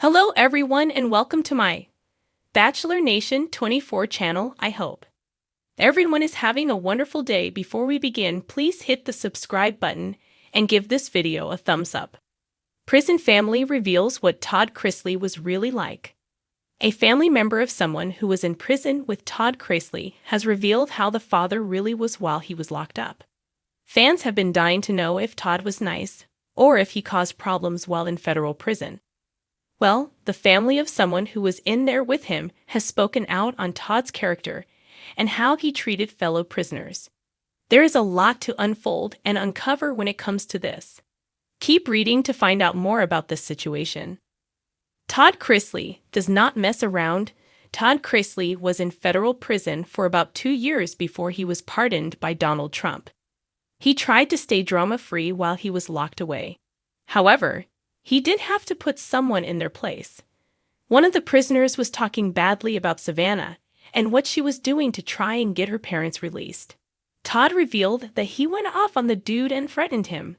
Hello everyone and welcome to my Bachelor Nation 24 channel. I hope everyone is having a wonderful day. Before we begin, please hit the subscribe button and give this video a thumbs up. Prison family reveals what Todd Chrisley was really like. A family member of someone who was in prison with Todd Chrisley has revealed how the father really was while he was locked up. Fans have been dying to know if Todd was nice or if he caused problems while in federal prison. Well, the family of someone who was in there with him has spoken out on Todd's character and how he treated fellow prisoners. There is a lot to unfold and uncover when it comes to this. Keep reading to find out more about this situation. Todd Chrisley does not mess around. Todd Chrisley was in federal prison for about 2 years before he was pardoned by Donald Trump. He tried to stay drama-free while he was locked away. However, he did have to put someone in their place. One of the prisoners was talking badly about Savannah and what she was doing to try and get her parents released. Todd revealed that he went off on the dude and threatened him.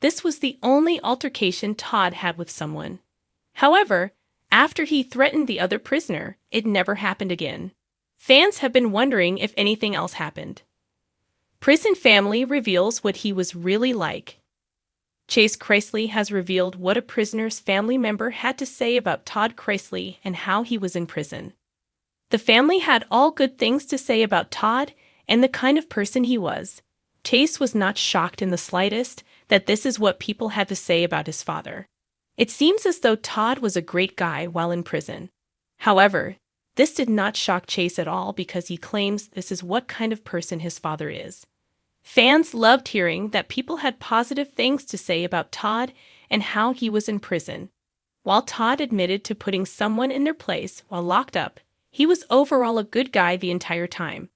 This was the only altercation Todd had with someone. However, after he threatened the other prisoner, it never happened again. Fans have been wondering if anything else happened. Prison family reveals what he was really like. Chase Chrisley has revealed what a prisoner's family member had to say about Todd Chrisley and how he was in prison. The family had all good things to say about Todd and the kind of person he was. Chase was not shocked in the slightest that this is what people had to say about his father. It seems as though Todd was a great guy while in prison. However, this did not shock Chase at all because he claims this is what kind of person his father is. Fans loved hearing that people had positive things to say about Todd and how he was in prison. While Todd admitted to putting someone in their place while locked up, he was overall a good guy the entire time.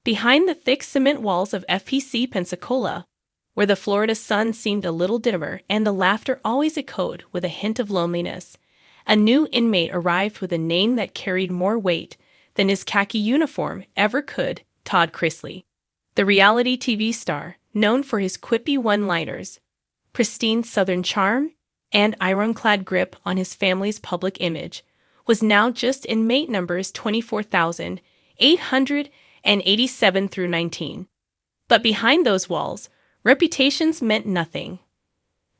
Behind the thick cement walls of FPC Pensacola, where the Florida sun seemed a little dimmer and the laughter always echoed with a hint of loneliness, a new inmate arrived with a name that carried more weight than his khaki uniform ever could: Todd Chrisley. The reality TV star, known for his quippy one-liners, pristine Southern charm, and ironclad grip on his family's public image, was now just inmate numbers 24,887 through 19. But behind those walls, reputations meant nothing.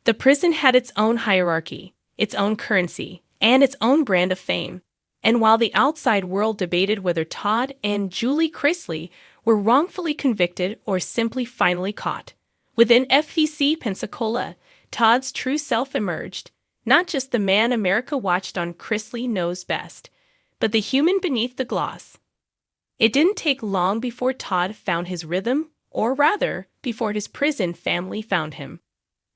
The prison had its own hierarchy, its own currency, and its own brand of fame. And while the outside world debated whether Todd and Julie Chrisley were wrongfully convicted or simply finally caught, within FPC Pensacola, Todd's true self emerged, not just the man America watched on Chrisley Knows Best, but the human beneath the gloss. It didn't take long before Todd found his rhythm, or rather, before his prison family found him.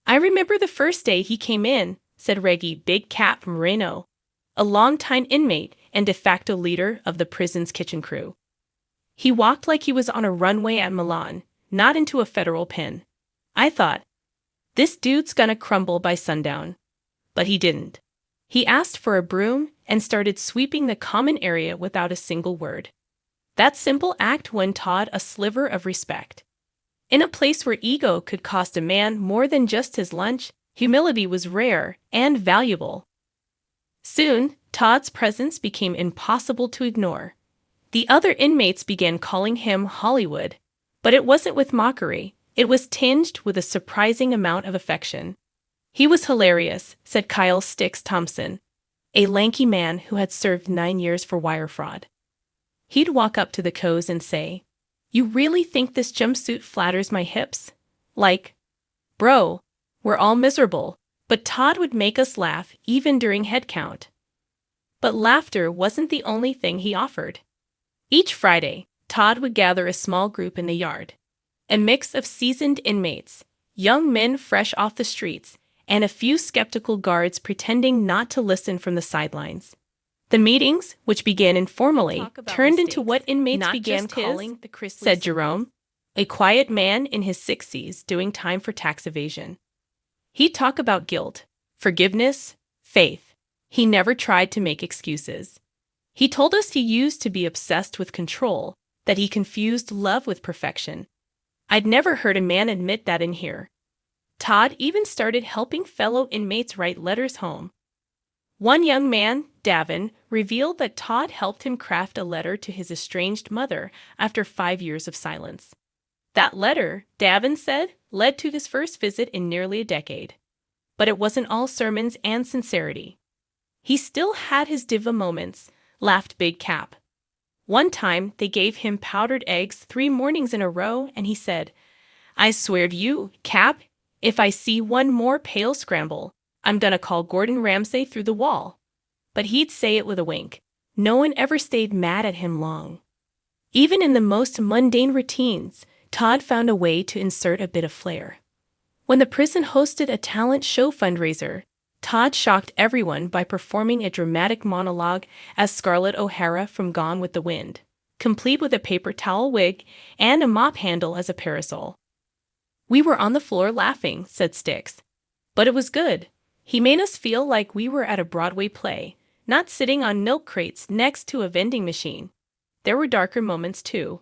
"I remember the first day he came in," said Reggie Big Cat Moreno, a longtime inmate and de facto leader of the prison's kitchen crew. "He walked like he was on a runway at Milan, not into a federal pen. I thought, this dude's gonna crumble by sundown." But he didn't. He asked for a broom and started sweeping the common area without a single word. That simple act won Todd a sliver of respect. In a place where ego could cost a man more than just his lunch, humility was rare and valuable. Soon, Todd's presence became impossible to ignore. The other inmates began calling him Hollywood, but it wasn't with mockery. It was tinged with a surprising amount of affection. "He was hilarious," said Kyle Sticks Thompson, a lanky man who had served 9 years for wire fraud. He'd walk up to the co's and say, "You really think this jumpsuit flatters my hips? Like, bro, we're all miserable." But Todd would make us laugh even during head count. But laughter wasn't the only thing he offered. Each Friday, Todd would gather a small group in the yard. A mix of seasoned inmates, young men fresh off the streets, and a few skeptical guards pretending not to listen from the sidelines. The meetings, which began informally, turned into what inmates began calling the Chrisley, said Jerome, a quiet man in his 60s doing time for tax evasion. He'd talk about guilt, forgiveness, faith. He never tried to make excuses. He told us he used to be obsessed with control, that he confused love with perfection. I'd never heard a man admit that in here. Todd even started helping fellow inmates write letters home. One young man, Davin, revealed that Todd helped him craft a letter to his estranged mother after 5 years of silence. That letter, Davin said, led to his first visit in nearly a decade. But it wasn't all sermons and sincerity. He still had his diva moments, laughed Big Cap. One time, they gave him powdered eggs 3 mornings in a row, and he said, "I swear to you, Cap, if I see one more pale scramble, I'm gonna call Gordon Ramsay through the wall." But he'd say it with a wink. No one ever stayed mad at him long. Even in the most mundane routines, Todd found a way to insert a bit of flair. When the prison hosted a talent show fundraiser, Todd shocked everyone by performing a dramatic monologue as Scarlett O'Hara from Gone with the Wind, complete with a paper towel wig and a mop handle as a parasol. "We were on the floor laughing," said Styx. "But it was good. He made us feel like we were at a Broadway play, not sitting on milk crates next to a vending machine." There were darker moments, too.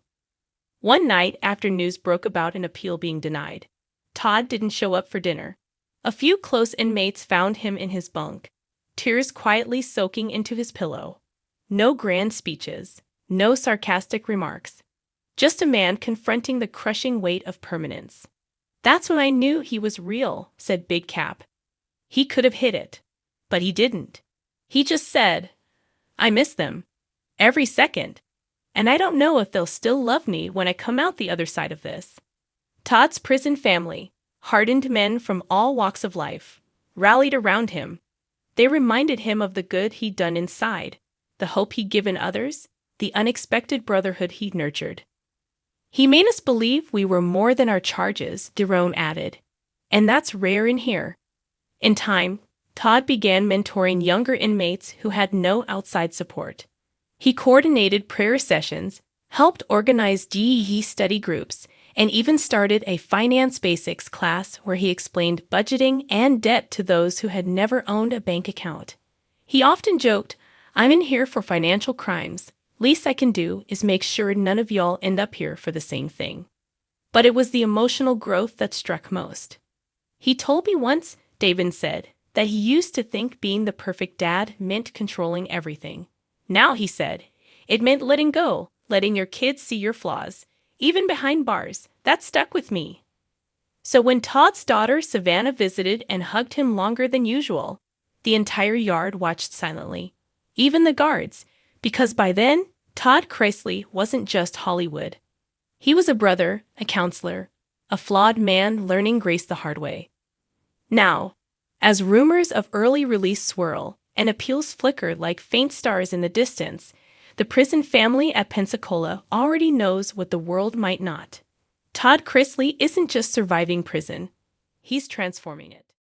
One night, after news broke about an appeal being denied, Todd didn't show up for dinner. A few close inmates found him in his bunk, tears quietly soaking into his pillow. No grand speeches, no sarcastic remarks. Just a man confronting the crushing weight of permanence. "That's when I knew he was real," said Big Cap. "He could have hit it, but he didn't. He just said, 'I miss them. Every second. And I don't know if they'll still love me when I come out the other side of this.'" Todd's prison family, hardened men from all walks of life, rallied around him. They reminded him of the good he'd done inside, the hope he'd given others, the unexpected brotherhood he'd nurtured. "He made us believe we were more than our charges," Derone added. "And that's rare in here." In time, Todd began mentoring younger inmates who had no outside support. He coordinated prayer sessions, helped organize DEE study groups, and even started a finance basics class where he explained budgeting and debt to those who had never owned a bank account. He often joked, "I'm in here for financial crimes. Least I can do is make sure none of y'all end up here for the same thing." But it was the emotional growth that struck most. "He told me once," Davin said, "that he used to think being the perfect dad meant controlling everything. Now," he said, "it meant letting go, letting your kids see your flaws, even behind bars. That stuck with me." So when Todd's daughter Savannah visited and hugged him longer than usual, the entire yard watched silently, even the guards, because by then, Todd Chrisley wasn't just Hollywood. He was a brother, a counselor, a flawed man learning grace the hard way. Now, as rumors of early release swirl and appeals flicker like faint stars in the distance, the prison family at Pensacola already knows what the world might not. Todd Chrisley isn't just surviving prison, he's transforming it.